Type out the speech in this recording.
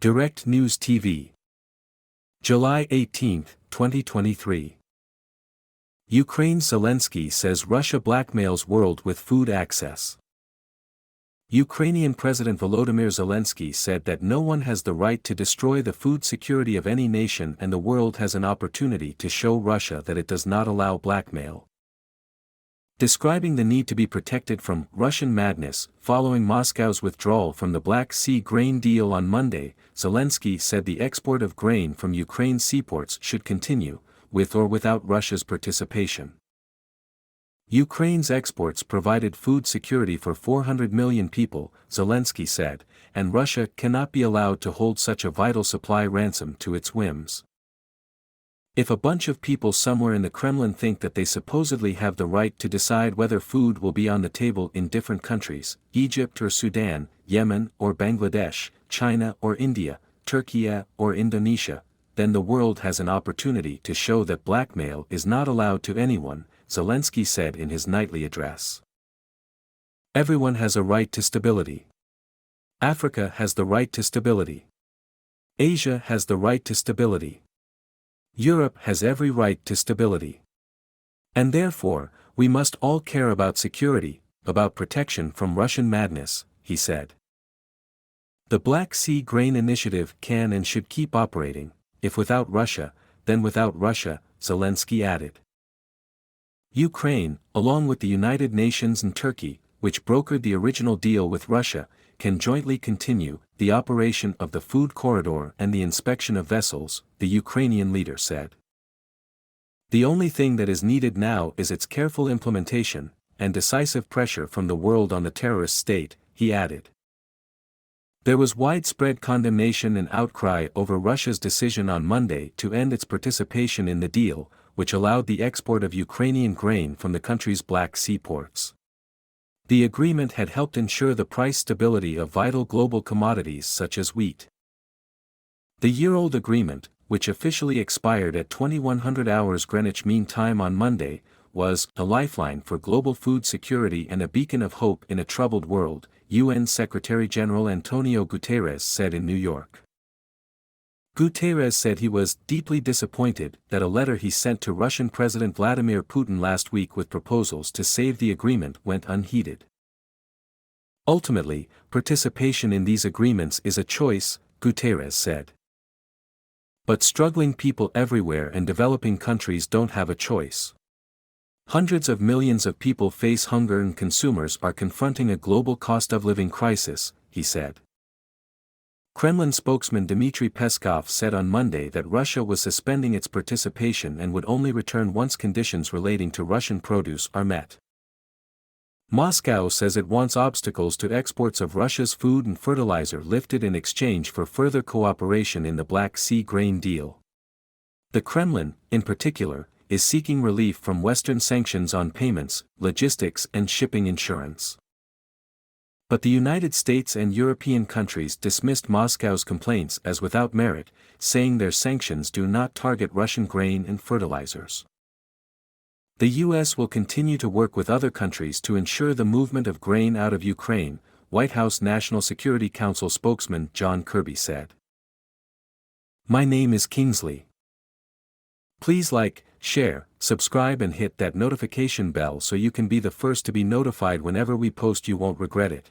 Direct News TV. July 18, 2023. Ukraine's Zelenskky says Russia blackmails world with food access. Ukrainian President Volodymyr Zelensky said that no one has the right to destroy the food security of any nation and the world has an opportunity to show Russia that it does not allow blackmail. Describing the need to be protected from Russian madness following Moscow's withdrawal from the Black Sea grain deal on Monday, Zelensky said the export of grain from Ukraine's seaports should continue, with or without Russia's participation. Ukraine's exports provided food security for 400 million people, Zelensky said, and Russia cannot be allowed to hold such a vital supply ransom to its whims. If a bunch of people somewhere in the Kremlin think that they supposedly have the right to decide whether food will be on the table in different countries, Egypt or Sudan, Yemen or Bangladesh, China or India, Turkey or Indonesia, then the world has an opportunity to show that blackmail is not allowed to anyone, Zelensky said in his nightly address. Everyone has a right to stability. Africa has the right to stability. Asia has the right to stability. Europe has every right to stability. And therefore, we must all care about security, about protection from Russian madness, he said. The Black Sea Grain Initiative can and should keep operating, if without Russia, then without Russia, Zelensky added. Ukraine, along with the United Nations and Turkey, which brokered the original deal with Russia, can jointly continue the operation of the food corridor and the inspection of vessels, the Ukrainian leader said. The only thing that is needed now is its careful implementation, and decisive pressure from the world on the terrorist state, he added. There was widespread condemnation and outcry over Russia's decision on Monday to end its participation in the deal, which allowed the export of Ukrainian grain from the country's Black Sea ports. The agreement had helped ensure the price stability of vital global commodities such as wheat. The year-old agreement, which officially expired at 2100 hours Greenwich Mean Time on Monday, was a lifeline for global food security and a beacon of hope in a troubled world, UN Secretary-General Antonio Guterres said in New York. Guterres said he was deeply disappointed that a letter he sent to Russian President Vladimir Putin last week with proposals to save the agreement went unheeded. Ultimately, participation in these agreements is a choice, Guterres said. But struggling people everywhere and developing countries don't have a choice. Hundreds of millions of people face hunger and consumers are confronting a global cost of living crisis, he said. Kremlin spokesman Dmitry Peskov said on Monday that Russia was suspending its participation and would only return once conditions relating to Russian produce are met. Moscow says it wants obstacles to exports of Russia's food and fertilizer lifted in exchange for further cooperation in the Black Sea grain deal. The Kremlin, in particular, is seeking relief from Western sanctions on payments, logistics and shipping insurance. But the United States and European countries dismissed Moscow's complaints as without merit, saying their sanctions do not target Russian grain and fertilizers. The U.S. will continue to work with other countries to ensure the movement of grain out of Ukraine, White House National Security Council spokesman John Kirby said. My name is Kingsley. Please like, share, subscribe and hit that notification bell so you can be the first to be notified whenever we post. You won't regret it.